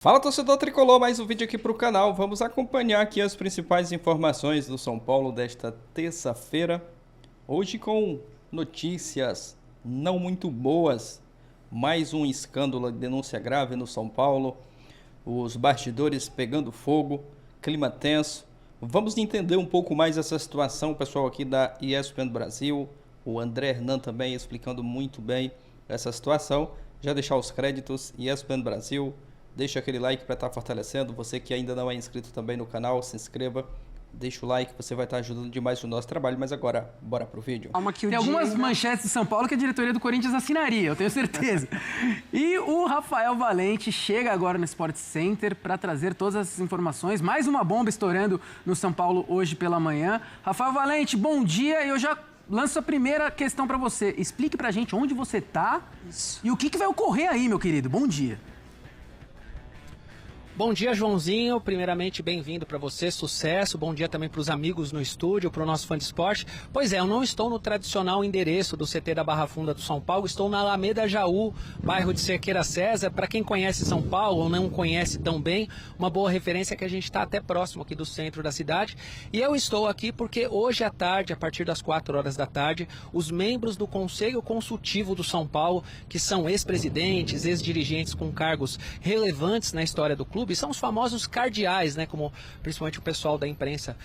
Fala, torcedor tricolor, mais um vídeo aqui para o canal. Vamos acompanhar aqui as principais informações do São Paulo desta terça-feira. Hoje com notícias não muito boas. Mais um escândalo de denúncia grave no São Paulo. Os bastidores pegando fogo, clima tenso. Vamos entender um pouco mais essa situação, pessoal aqui da ESPN Brasil. O André Hernan também explicando muito bem essa situação. Já deixar os créditos, ESPN Brasil. Deixa aquele like para estar fortalecendo. Você que ainda não é inscrito também no canal, se inscreva. Deixa o like, você vai estar ajudando demais no nosso trabalho. Mas agora, bora pro vídeo. Tem algumas manchetes de São Paulo que a diretoria do Corinthians assinaria, eu tenho certeza. E o Rafael Valente chega agora no Sport Center para trazer todas essas informações. Mais uma bomba estourando no São Paulo hoje pela manhã. Rafael Valente, bom dia. Eu já lanço a primeira questão para você. Explique pra gente onde você está e o que vai ocorrer aí, meu querido. Bom dia. Bom dia, Joãozinho. Primeiramente, bem-vindo para você, sucesso. Bom dia também para os amigos no estúdio, para o nosso fã de esporte. Pois é, eu não estou no tradicional endereço do CT da Barra Funda do São Paulo, estou na Alameda Jaú, bairro de Cerqueira César. Para quem conhece São Paulo ou não conhece tão bem, uma boa referência é que a gente está até próximo aqui do centro da cidade. E eu estou aqui porque hoje à tarde, a partir das 4 horas da tarde, os membros do Conselho Consultivo do São Paulo, que são ex-presidentes, ex-dirigentes com cargos relevantes na história do clube, são os famosos cardeais, né? Como principalmente o pessoal da imprensa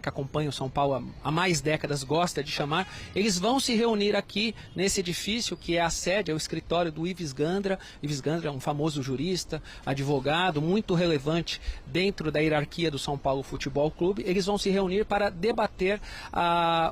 que acompanha o São Paulo há mais décadas gosta de chamar. Eles vão se reunir aqui nesse edifício que é a sede, é o escritório do Ives Gandra. Ives Gandra é um famoso jurista, advogado, muito relevante dentro da hierarquia do São Paulo Futebol Clube. Eles vão se reunir para debater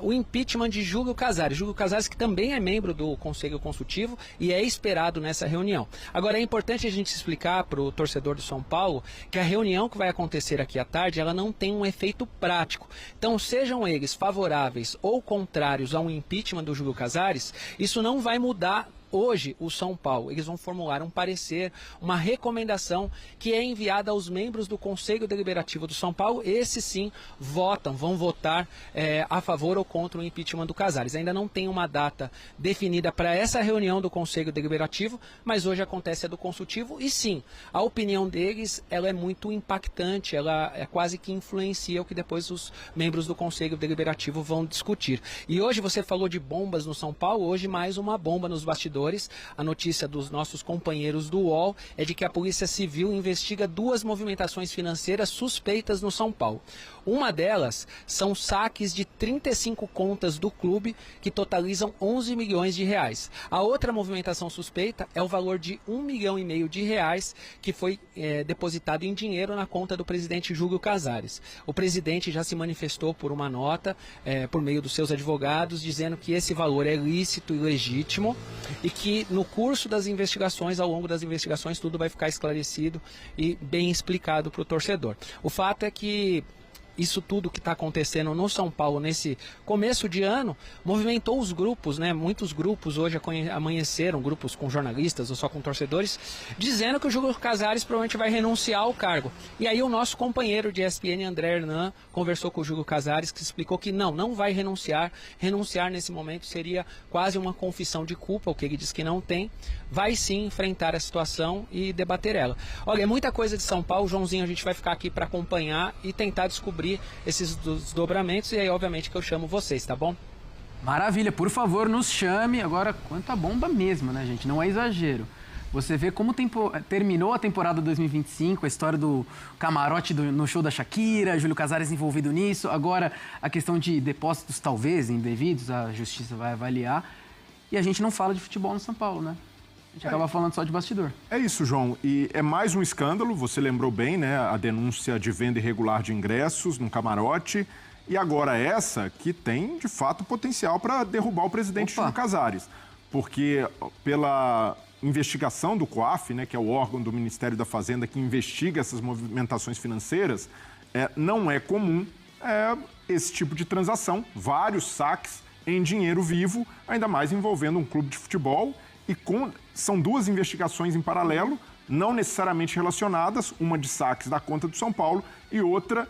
o impeachment de Júlio Casares. Júlio Casares, que também é membro do Conselho Consultivo e é esperado nessa reunião. Agora, é importante a gente explicar para o torcedor do São Paulo que a reunião que vai acontecer aqui à tarde, ela não tem um efeito prático. Então, sejam eles favoráveis ou contrários ao impeachment do Júlio Casares, isso não vai mudar hoje o São Paulo. Eles vão formular um parecer, uma recomendação que é enviada aos membros do Conselho Deliberativo do São Paulo. Esses sim vão votar a favor ou contra o impeachment do Casares. Ainda não tem uma data definida para essa reunião do Conselho Deliberativo, mas hoje acontece a do Consultivo e sim, a opinião deles ela é muito impactante, ela é quase que influencia o que depois os membros do Conselho Deliberativo vão discutir. E hoje você falou de bombas no São Paulo, hoje mais uma bomba nos bastidores. A notícia dos nossos companheiros do UOL é de que a Polícia Civil investiga 2 movimentações financeiras suspeitas no São Paulo. Uma delas são saques de 35 contas do clube que totalizam 11 milhões de reais. A outra movimentação suspeita é o valor de 1,5 milhão de reais que foi depositado em dinheiro na conta do presidente Júlio Casares. O presidente já se manifestou por uma nota, por meio dos seus advogados, dizendo que esse valor é lícito e legítimo e que no curso das investigações, ao longo das investigações, tudo vai ficar esclarecido e bem explicado para o torcedor. O fato é que isso tudo que está acontecendo no São Paulo nesse começo de ano movimentou os grupos, né? Muitos grupos hoje amanheceram, grupos com jornalistas ou só com torcedores, dizendo que o Júlio Casares provavelmente vai renunciar ao cargo. E aí o nosso companheiro de ESPN, André Hernan, conversou com o Júlio Casares, que explicou que não vai renunciar. Renunciar nesse momento seria quase uma confissão de culpa, o que ele diz que não tem. Vai sim enfrentar a situação e debater ela. Olha, é muita coisa de São Paulo, Joãozinho, a gente vai ficar aqui para acompanhar e tentar descobrir esses desdobramentos, e aí obviamente que eu chamo vocês, tá bom? Maravilha, por favor, nos chame. Agora, quanta bomba mesmo, né, gente? Não é exagero. Você vê como terminou a temporada 2025, a história do camarote no show da Shakira, Júlio Casares envolvido nisso. Agora, a questão de depósitos talvez indevidos, a justiça vai avaliar. E a gente não fala de futebol no São Paulo, né? A gente acaba falando só de bastidor. É isso, João. E é mais um escândalo, você lembrou bem, né? A denúncia de venda irregular de ingressos no camarote. E agora essa que tem, de fato, potencial para derrubar o presidente Júlio Casares. Porque pela investigação do COAF, né, que é o órgão do Ministério da Fazenda que investiga essas movimentações financeiras, não é comum esse tipo de transação. Vários saques em dinheiro vivo, ainda mais envolvendo um clube de futebol. E são 2 investigações em paralelo, não necessariamente relacionadas, uma de saques da conta do São Paulo e outra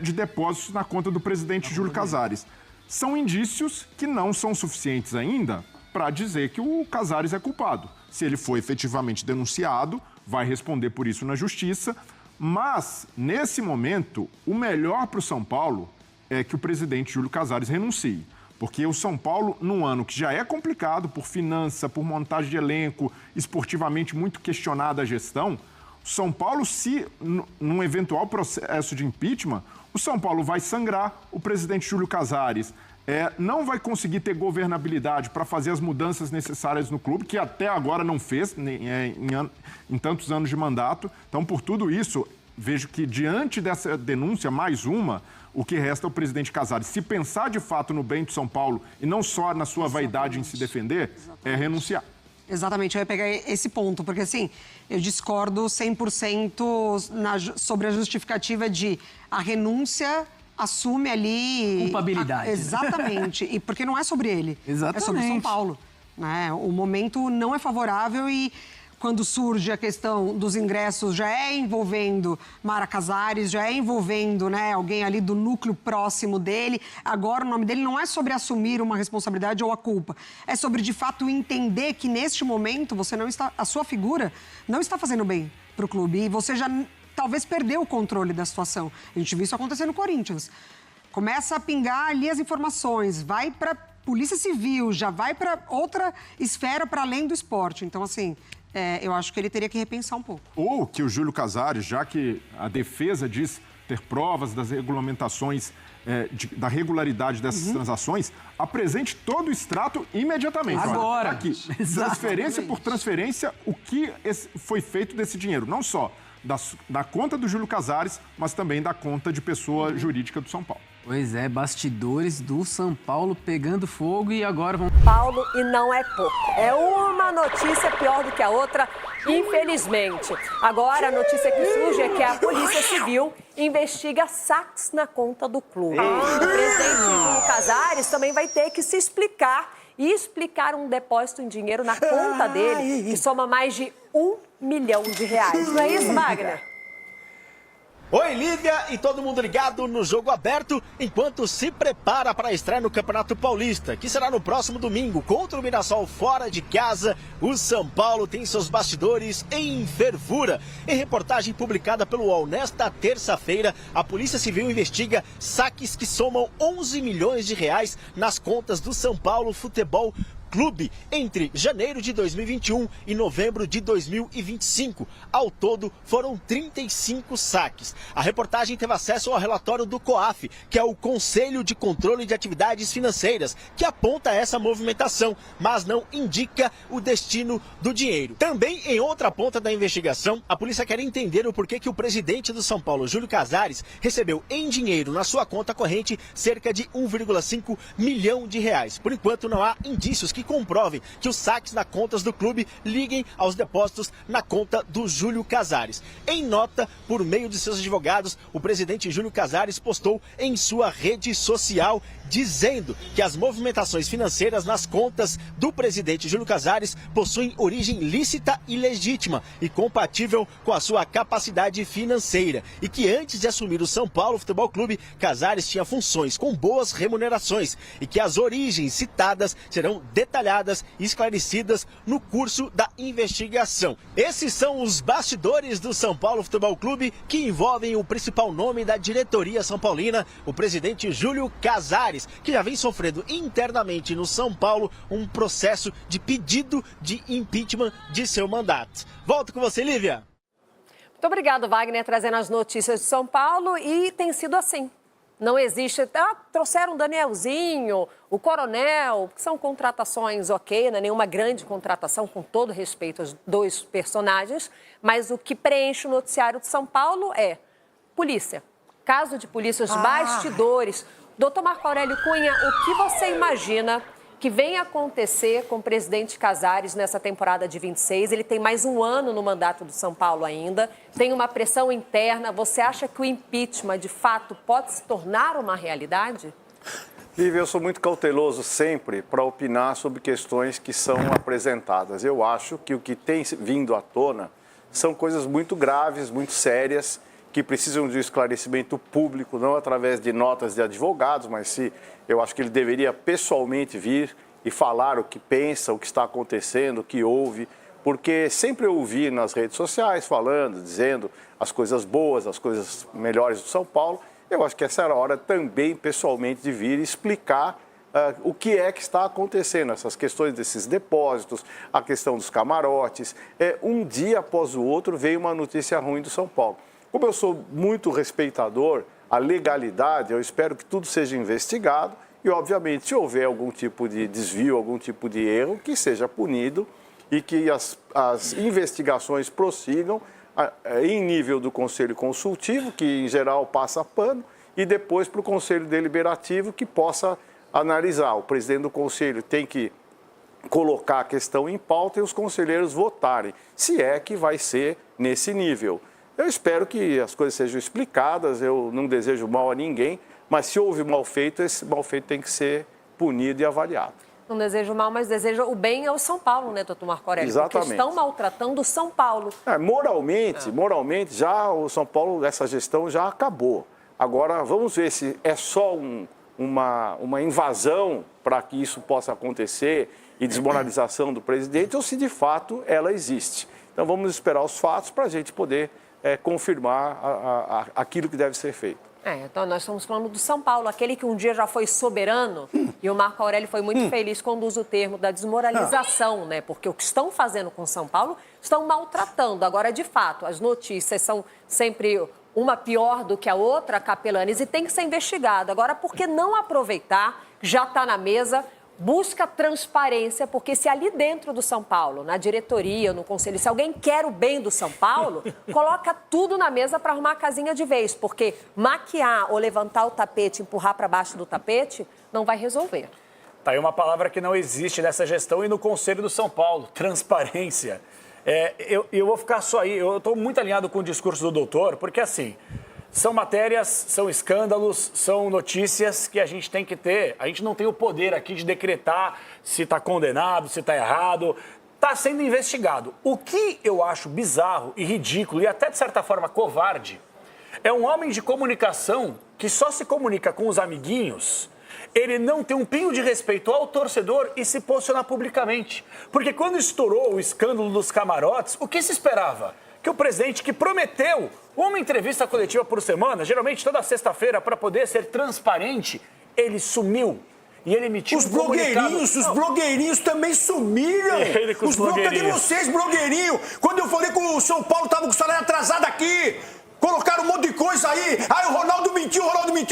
de depósitos na conta do presidente Júlio Casares. São indícios que não são suficientes ainda para dizer que o Casares é culpado. Se ele foi efetivamente denunciado, vai responder por isso na Justiça. Mas, nesse momento, o melhor para o São Paulo é que o presidente Júlio Casares renuncie. Porque o São Paulo, num ano que já é complicado por finança, por montagem de elenco, esportivamente muito questionada a gestão, o São Paulo, se num eventual processo de impeachment, o São Paulo vai sangrar, o presidente Júlio Casares não vai conseguir ter governabilidade para fazer as mudanças necessárias no clube, que até agora não fez em tantos anos de mandato. Então, por tudo isso, vejo que diante dessa denúncia, mais uma, o que resta ao presidente Casares, se pensar de fato no bem do São Paulo e não só na sua vaidade em se defender, é renunciar. Exatamente, eu ia pegar esse ponto, porque assim, eu discordo 100% sobre a justificativa de a renúncia assume ali... Culpabilidade. Exatamente, e porque não é sobre ele, Exatamente. é sobre o São Paulo. Né? O momento não é favorável e quando surge a questão dos ingressos já é envolvendo Mara Casares, já é envolvendo, né, alguém ali do núcleo próximo dele. Agora o nome dele não é sobre assumir uma responsabilidade ou a culpa, é sobre de fato entender que neste momento você não está, a sua figura não está fazendo bem para o clube e você já talvez perdeu o controle da situação. A gente viu isso acontecer no Corinthians. Começa a pingar ali as informações, vai para Polícia Civil, já vai para outra esfera para além do esporte. Então, assim, eu acho que ele teria que repensar um pouco. Ou que o Júlio Casares, já que a defesa diz ter provas das regulamentações, da regularidade dessas transações, apresente todo o extrato imediatamente. Agora. Olha, tá aqui, transferência Exatamente. por transferência, o que foi feito desse dinheiro. Não só da conta do Júlio Casares, mas também da conta de pessoa jurídica do São Paulo. Pois é, bastidores do São Paulo pegando fogo e agora vão... Paulo, e não é pouco. É uma notícia pior do que a outra, infelizmente. Agora, a notícia que surge é que a Polícia Civil investiga saques na conta do clube. O presidente Júlio Casares também vai ter que se explicar e explicar um depósito em dinheiro na conta dele, que soma mais de R$1 milhão. Não é isso, Magna? Oi, Lívia e todo mundo ligado no Jogo Aberto, enquanto se prepara para a estreia no Campeonato Paulista, que será no próximo domingo, contra o Mirassol fora de casa. O São Paulo tem seus bastidores em fervura. Em reportagem publicada pelo UOL nesta terça-feira, a Polícia Civil investiga saques que somam R$11 milhões nas contas do São Paulo Futebol Clube entre janeiro de 2021 e novembro de 2025. Ao todo, foram 35 saques. A reportagem teve acesso ao relatório do COAF, que é o Conselho de Controle de Atividades Financeiras, que aponta essa movimentação, mas não indica o destino do dinheiro. Também, em outra ponta da investigação, a polícia quer entender o porquê que o presidente do São Paulo, Júlio Casares, recebeu em dinheiro na sua conta corrente cerca de R$1,5 milhão. Por enquanto, não há indícios que comprovem que os saques nas contas do clube liguem aos depósitos na conta do Júlio Casares. Em nota, por meio de seus advogados, o presidente Júlio Casares postou em sua rede social dizendo que as movimentações financeiras nas contas do presidente Júlio Casares possuem origem lícita e legítima e compatível com a sua capacidade financeira e que antes de assumir o São Paulo Futebol Clube, Casares tinha funções com boas remunerações e que as origens citadas serão detalhadas e esclarecidas no curso da investigação. Esses são os bastidores do São Paulo Futebol Clube que envolvem o principal nome da diretoria são paulina, o presidente Júlio Casares, que já vem sofrendo internamente no São Paulo um processo de pedido de impeachment de seu mandato. Volto com você, Lívia. Muito obrigado, Wagner, trazendo as notícias de São Paulo e tem sido assim. Não existe... trouxeram o Danielzinho, o Coronel, que são contratações ok, não é nenhuma grande contratação, com todo respeito aos dois personagens, mas o que preenche o noticiário de São Paulo é polícia. Caso de polícia, os bastidores. Doutor Marco Aurélio Cunha, o que você imagina que vem acontecer com o presidente Casares nessa temporada de 26? Ele tem mais um ano no mandato do São Paulo ainda, tem uma pressão interna. Você acha que o impeachment, de fato, pode se tornar uma realidade? Lívia, eu sou muito cauteloso sempre para opinar sobre questões que são apresentadas. Eu acho que o que tem vindo à tona são coisas muito graves, muito sérias, que precisam de um esclarecimento público, não através de notas de advogados, mas eu acho que ele deveria pessoalmente vir e falar o que pensa, o que está acontecendo, o que houve, porque sempre eu ouvi nas redes sociais falando, dizendo as coisas boas, as coisas melhores do São Paulo. Eu acho que essa era a hora também, pessoalmente, de vir explicar o que é que está acontecendo, essas questões desses depósitos, a questão dos camarotes. Um dia após o outro veio uma notícia ruim do São Paulo. Como eu sou muito respeitador à legalidade, eu espero que tudo seja investigado e, obviamente, se houver algum tipo de desvio, algum tipo de erro, que seja punido e que as investigações prossigam em nível do Conselho Consultivo, que em geral passa pano, e depois para o Conselho Deliberativo, que possa analisar. O presidente do Conselho tem que colocar a questão em pauta e os conselheiros votarem, se é que vai ser nesse nível. Eu espero que as coisas sejam explicadas, eu não desejo mal a ninguém, mas se houve mal feito, esse mal feito tem que ser punido e avaliado. Não desejo mal, mas desejo o bem ao São Paulo, né, doutor Marco Aurélio? Exatamente. Porque estão maltratando o São Paulo. Moralmente, já o São Paulo, essa gestão já acabou. Agora, vamos ver se é só uma invasão para que isso possa acontecer e desmoralização do presidente ou se de fato ela existe. Então, vamos esperar os fatos para a gente poder confirmar aquilo que deve ser feito. Então nós estamos falando do São Paulo, aquele que um dia já foi soberano, e o Marco Aurélio foi muito feliz quando usa o termo da desmoralização, né? Porque o que estão fazendo com São Paulo, estão maltratando. Agora, de fato, as notícias são sempre uma pior do que a outra, Capelanes, e tem que ser investigado. Agora, por que não aproveitar, já está na mesa, busca transparência, porque se ali dentro do São Paulo, na diretoria, no conselho, se alguém quer o bem do São Paulo, coloca tudo na mesa para arrumar a casinha de vez, porque maquiar ou levantar o tapete, empurrar para baixo do tapete, não vai resolver. Tá aí uma palavra que não existe nessa gestão e no Conselho do São Paulo, transparência. Eu vou ficar só aí, eu estou muito alinhado com o discurso do doutor, porque assim, são matérias, são escândalos, são notícias que a gente tem que ter. A gente não tem o poder aqui de decretar se está condenado, se está errado. Está sendo investigado. O que eu acho bizarro e ridículo e até, de certa forma, covarde, é um homem de comunicação que só se comunica com os amiguinhos. Ele não tem um pingo de respeito ao torcedor e se posicionar publicamente. Porque quando estourou o escândalo dos camarotes, o que se esperava? Que o presidente, que prometeu uma entrevista coletiva por semana, geralmente toda sexta-feira, para poder ser transparente, ele sumiu. E ele emitiu os blogueirinhos também sumiram. Cadê vocês, blogueirinho? Quando eu falei que o São Paulo estava com o salário atrasado aqui, colocaram um monte de coisa aí. Aí o Ronaldo mentiu,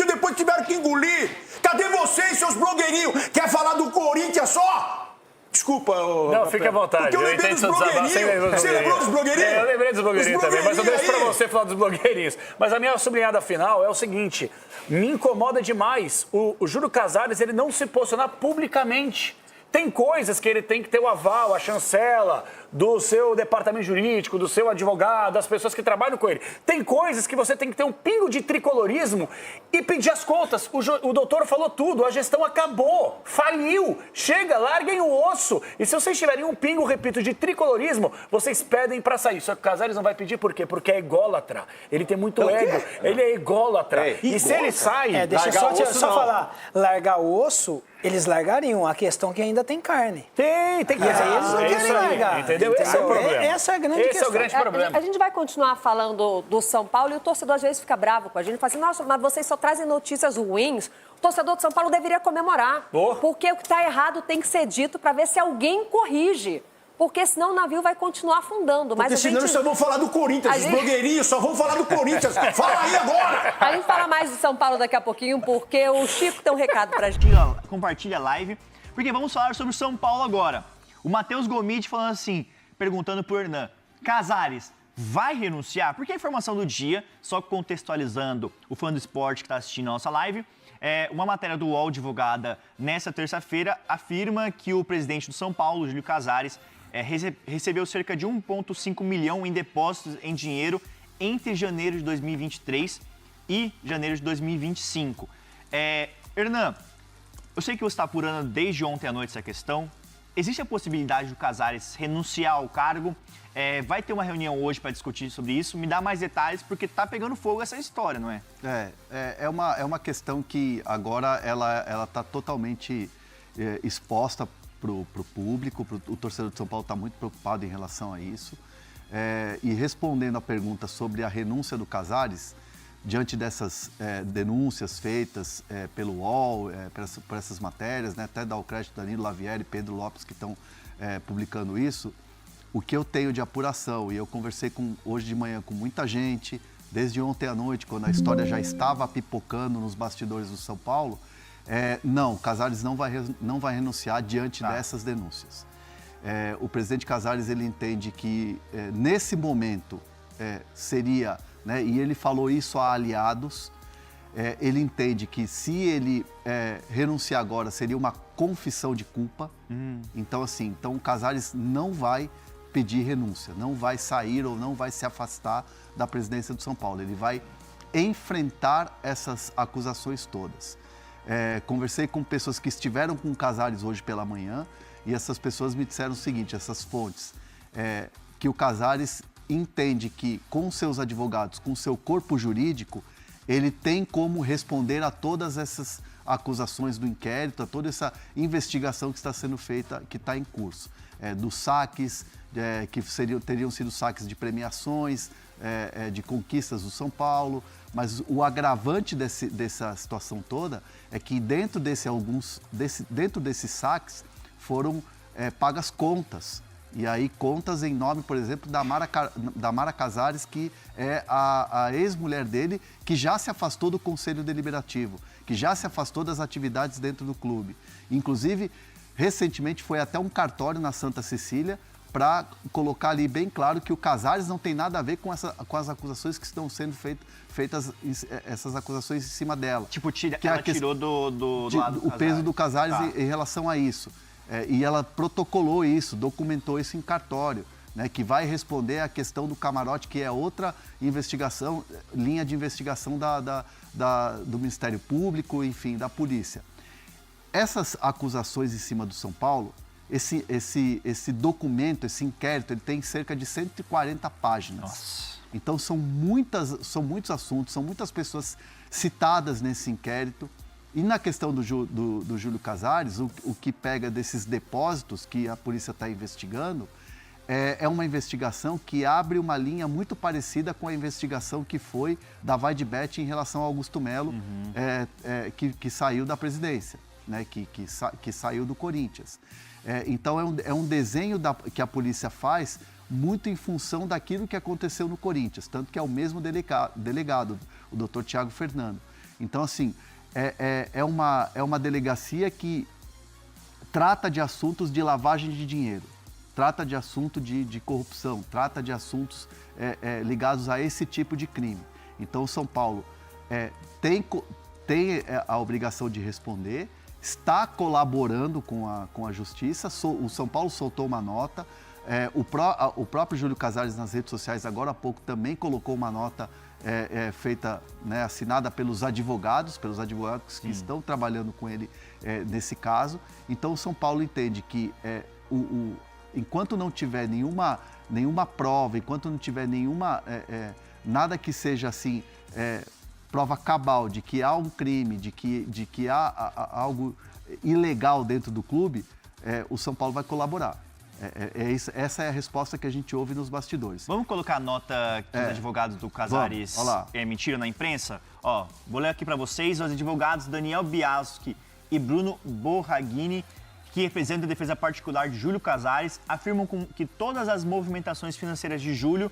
depois tiveram que engolir. Cadê vocês, seus blogueirinhos? Quer falar do Corinthians só? Desculpa, não, fica à vontade. Porque eu lembrei dos blogueirinhos. Você lembrou dos blogueirinhos? Eu lembrei dos blogueirinhos também, mas eu deixo pra você falar dos blogueirinhos. Mas a minha sublinhada final é o seguinte, me incomoda demais o Júlio Casares, ele não se posicionar publicamente. Tem coisas que ele tem que ter o aval, a chancela do seu departamento jurídico, do seu advogado, das pessoas que trabalham com ele. Tem coisas que você tem que ter um pingo de tricolorismo e pedir as contas. O doutor falou tudo, a gestão acabou, faliu. Chega, larguem o osso. E se vocês tiverem um pingo, repito, de tricolorismo, vocês pedem pra sair. Só que o Casares não vai pedir por quê? Porque é ególatra. Ele tem muito ego. Ele é ególatra. E se ele sai... deixa eu só falar. Largar o osso... Eles largariam, a questão que ainda tem carne. Tem carne. E aí eles não querem largar. Entendeu? Esse é o problema. Essa é a grande questão. Esse é o grande problema. A gente vai continuar falando do São Paulo e o torcedor às vezes fica bravo com a gente. Fala assim, nossa, mas vocês só trazem notícias ruins. O torcedor de São Paulo deveria comemorar. Porque o que está errado tem que ser dito para ver se alguém corrige. Porque senão o navio vai continuar afundando. Porque senão eles só vão falar do Corinthians, os blogueirinhos só vão falar do Corinthians. Fala aí agora! A gente fala mais do São Paulo daqui a pouquinho, porque o Chico tem um recado pra gente. Compartilha a live, porque vamos falar sobre o São Paulo agora. O Matheus Gomide falando assim, perguntando pro Hernan, Casares, vai renunciar? Porque a informação do dia, só contextualizando o fã do esporte que está assistindo a nossa live, uma matéria do UOL divulgada nesta terça-feira afirma que o presidente do São Paulo, Júlio Casares, recebeu cerca de 1,5 milhão em depósitos em dinheiro entre janeiro de 2023 e janeiro de 2025. Hernan, eu sei que você está apurando desde ontem à noite essa questão. Existe a possibilidade do Casares renunciar ao cargo? Vai ter uma reunião hoje para discutir sobre isso? Me dá mais detalhes, porque está pegando fogo essa história, não é? É uma questão que agora ela está totalmente exposta para o público, o torcedor de São Paulo está muito preocupado em relação a isso. E respondendo à pergunta sobre a renúncia do Casares, diante dessas denúncias feitas pelo UOL, por essas matérias, né, até dar o crédito Danilo Lavieri e Pedro Lopes que estão publicando isso, o que eu tenho de apuração, e eu conversei hoje de manhã com muita gente, desde ontem à noite, quando a história já estava pipocando nos bastidores do São Paulo, não, Casares não vai renunciar diante dessas denúncias. O presidente Casares, ele entende que nesse momento seria, né, e ele falou isso a aliados, ele entende que se ele renunciar agora seria uma confissão de culpa. Então, assim, o Casares não vai pedir renúncia, não vai sair ou não vai se afastar da presidência do São Paulo. Ele vai enfrentar essas acusações todas. Conversei com pessoas que estiveram com o Casares hoje pela manhã e essas pessoas me disseram o seguinte, essas fontes, que o Casares entende que com seus advogados, com seu corpo jurídico, ele tem como responder a todas essas acusações do inquérito, a toda essa investigação que está sendo feita, que está em curso. Dos saques, que teriam sido saques de premiações, de conquistas do São Paulo, mas o agravante dessa situação toda é que dentro desses saques foram pagas contas. E aí contas em nome, por exemplo, da Mara Casares, que é a ex-mulher dele, que já se afastou do Conselho Deliberativo, que já se afastou das atividades dentro do clube. Inclusive, recentemente foi até um cartório na Santa Cecília para colocar ali bem claro que o Casares não tem nada a ver com as acusações que estão sendo feitas, essas acusações em cima dela. Tipo, ela tirou do lado do o peso do Casares em relação a isso. E ela protocolou isso, documentou isso em cartório, né, que vai responder à questão do camarote, que é outra investigação, linha de investigação do Ministério Público, enfim, da polícia. Essas acusações em cima do São Paulo, esse documento, esse inquérito, ele tem cerca de 140 páginas. Nossa. Então são muitos assuntos, são muitas pessoas citadas nesse inquérito. E na questão do Júlio Casares, o que pega desses depósitos que a polícia está investigando é uma investigação que abre uma linha muito parecida com a investigação que foi da Vai de Bet em relação ao Augusto Melo, que saiu da presidência, né, que saiu do Corinthians. Então é um desenho que a polícia faz muito em função daquilo que aconteceu no Corinthians, tanto que é o mesmo delegado, o doutor Tiago Fernando. Então, assim, é uma delegacia que trata de assuntos de lavagem de dinheiro, trata de assunto de corrupção, trata de assuntos ligados a esse tipo de crime. Então, o São Paulo tem a obrigação de responder, está colaborando com a Justiça. O São Paulo soltou uma nota, o próprio Júlio Casares nas redes sociais agora há pouco também colocou uma nota feita, né, assinada pelos advogados que estão trabalhando com ele nesse caso. Então o São Paulo entende que enquanto não tiver nenhuma prova, enquanto não tiver nada que seja assim prova cabal de que há um crime, de que há algo ilegal dentro do clube, o São Paulo vai colaborar. Essa é a resposta que a gente ouve nos bastidores. Vamos colocar a nota que os advogados do Casares emitiram na imprensa? Vou ler aqui para vocês. Os advogados Daniel Biaski e Bruno Borraghini, que representam a defesa particular de Júlio Casares, afirmam que todas as movimentações financeiras de Júlio,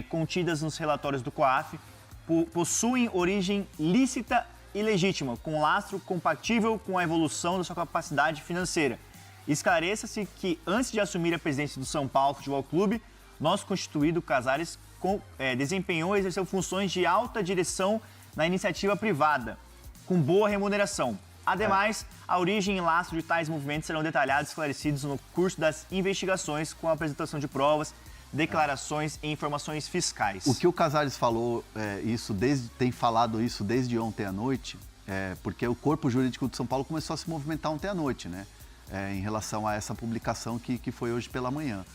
contidas nos relatórios do COAF, possuem origem lícita e legítima, com lastro compatível com a evolução da sua capacidade financeira. Esclareça-se que, antes de assumir a presidência do São Paulo Futebol Clube, nosso constituído Casares desempenhou e exerceu funções de alta direção na iniciativa privada, com boa remuneração. Ademais, a origem e lastro de tais movimentos serão detalhados e esclarecidos no curso das investigações, com a apresentação de provas, declarações e informações fiscais. O que o Casares falou, tem falado isso desde ontem à noite, porque o corpo jurídico de São Paulo começou a se movimentar ontem à noite, né? Em relação a essa publicação que foi hoje pela manhã.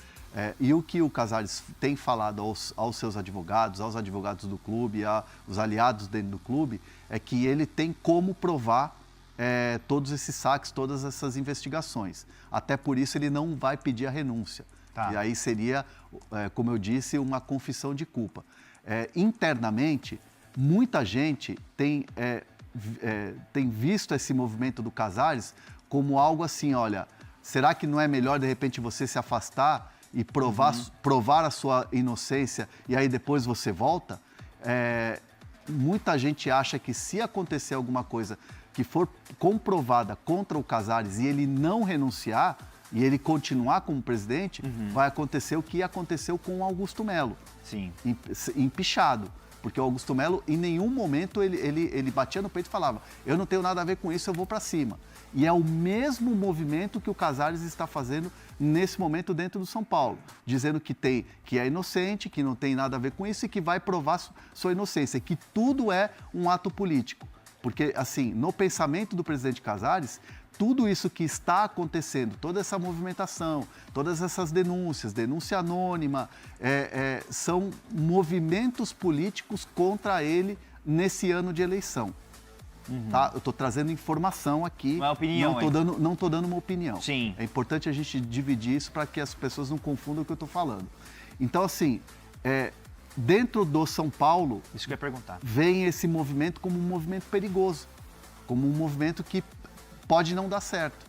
E o que o Casares tem falado aos seus advogados, aos advogados do clube, aos aliados dentro do clube, é que ele tem como provar todos esses saques, todas essas investigações. Até por isso ele não vai pedir a renúncia. E aí seria, como eu disse, uma confissão de culpa. Internamente, muita gente tem visto esse movimento do Casares como algo assim, olha, será que não é melhor, de repente, você se afastar e provar a sua inocência e aí depois você volta? Muita gente acha que se acontecer alguma coisa que for comprovada contra o Casares e ele não renunciar e ele continuar como presidente, vai acontecer o que aconteceu com o Augusto Melo. Sim. Empichado. Porque o Augusto Melo, em nenhum momento, ele batia no peito e falava: eu não tenho nada a ver com isso, eu vou para cima. E é o mesmo movimento que o Casares está fazendo nesse momento dentro do São Paulo, dizendo que é inocente, que não tem nada a ver com isso e que vai provar sua inocência, que tudo é um ato político. Porque, assim, no pensamento do presidente Casares, tudo isso que está acontecendo, toda essa movimentação, todas essas denúncias, denúncia anônima, são movimentos políticos contra ele nesse ano de eleição. Tá? Eu estou trazendo informação aqui, não é opinião, não estou dando uma opinião. Sim. É importante a gente dividir isso para que as pessoas não confundam o que eu estou falando. Então, assim, dentro do São Paulo, isso que eu ia perguntar, vem esse movimento como um movimento perigoso, como um movimento que pode não dar certo.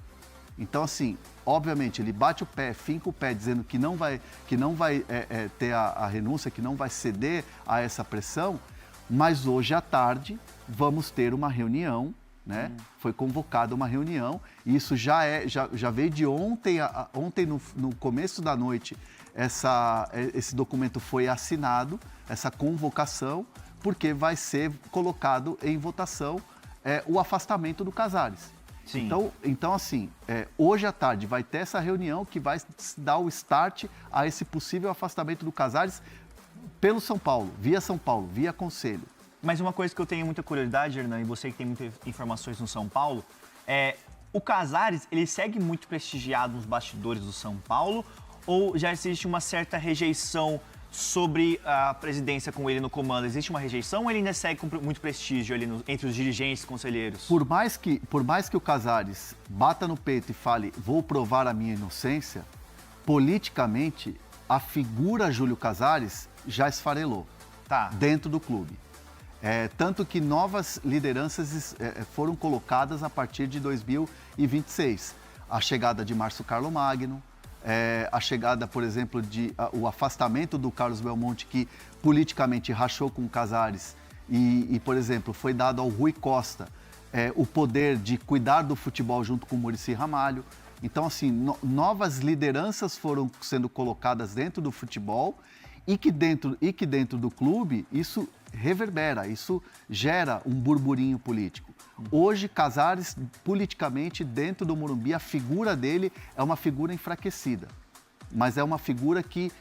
Então, assim, obviamente, ele bate o pé, finca o pé, dizendo que não vai ter a renúncia, que não vai ceder a essa pressão, mas hoje à tarde vamos ter uma reunião, né? Foi convocada uma reunião, e isso já veio de ontem, ontem no começo da noite, esse documento foi assinado, essa convocação, porque vai ser colocado em votação o afastamento do Casares. Sim. Então assim, hoje à tarde vai ter essa reunião que vai dar o start a esse possível afastamento do Casares pelo São Paulo, via Conselho. Mas uma coisa que eu tenho muita curiosidade, Hernan, e você que tem muitas informações no São Paulo, o Casares, ele segue muito prestigiado nos bastidores do São Paulo, ou já existe uma certa rejeição sobre a presidência com ele no comando? Existe uma rejeição ou ele ainda segue com muito prestígio ali entre os dirigentes e conselheiros? Por mais que o Casares bata no peito e fale, vou provar a minha inocência, politicamente, a figura Júlio Casares já esfarelou dentro do clube. Tanto que novas lideranças foram colocadas a partir de 2026. A chegada de Márcio Carlomagno, a chegada, por exemplo, o afastamento do Carlos Belmonte, que politicamente rachou com o Casares e, por exemplo, foi dado ao Rui Costa o poder de cuidar do futebol junto com o Muricy Ramalho. Então, assim, novas lideranças foram sendo colocadas dentro do futebol e que dentro do clube isso reverbera, isso gera um burburinho político. Hoje, Casares, politicamente, dentro do Morumbi, a figura dele é uma figura enfraquecida, mas é uma figura que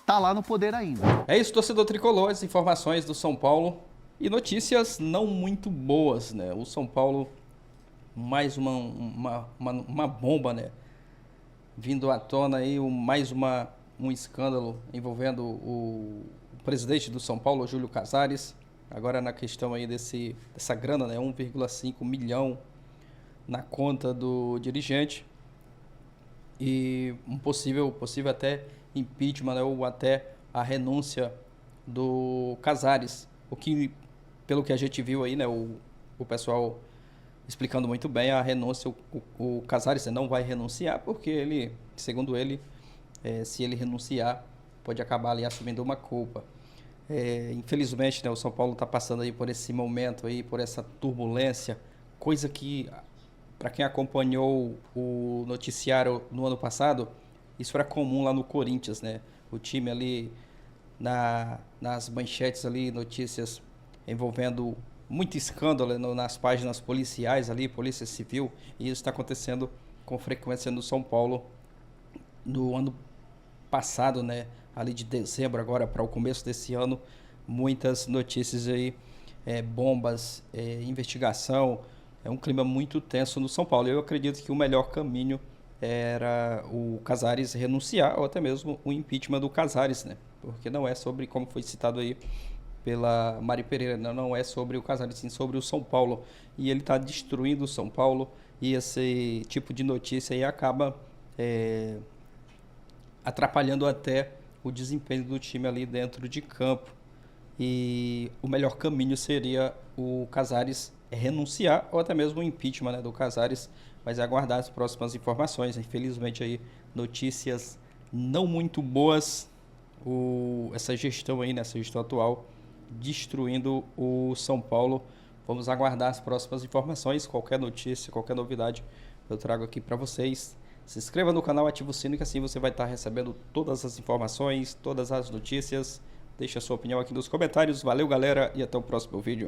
está lá no poder ainda. É isso, torcedor tricolor, as informações do São Paulo e notícias não muito boas, né? O São Paulo, mais uma bomba, né? Vindo à tona aí, mais um escândalo envolvendo o presidente do São Paulo, Júlio Casares. Agora na questão aí dessa grana, né? 1,5 milhão na conta do dirigente. E um possível até impeachment, né? Ou até a renúncia do Casares. O que, pelo que a gente viu aí, né? O pessoal explicando muito bem a renúncia. O Casares não vai renunciar porque ele, segundo ele, se ele renunciar, pode acabar ali assumindo uma culpa. Infelizmente, né, o São Paulo está passando aí por esse momento aí, por essa turbulência, coisa que, para quem acompanhou o noticiário no ano passado, isso era comum lá no Corinthians, né? O time ali nas manchetes ali, notícias envolvendo muito escândalo nas páginas policiais ali, Polícia Civil, e isso está acontecendo com frequência no São Paulo no ano passado, né? Ali de dezembro agora para o começo desse ano, muitas notícias aí, bombas, investigação, um clima muito tenso no São Paulo. Eu acredito que o melhor caminho era o Casares renunciar ou até mesmo o impeachment do Casares, né? Porque não é sobre, como foi citado aí pela Mari Pereira. Não é sobre o Casares, sim sobre o São Paulo. E ele está destruindo o São Paulo. E esse tipo de notícia aí acaba atrapalhando até o desempenho do time ali dentro de campo. E o melhor caminho seria o Casares renunciar ou até mesmo o impeachment, né, do Casares. Mas é aguardar as próximas informações. Infelizmente aí notícias não muito boas. Essa gestão aí, nessa gestão atual, destruindo o São Paulo. Vamos aguardar as próximas informações. Qualquer notícia, qualquer novidade, eu trago aqui para vocês. Se inscreva no canal, ative o sino, que assim você vai estar recebendo todas as informações, todas as notícias. Deixe a sua opinião aqui nos comentários. Valeu, galera, e até o próximo vídeo.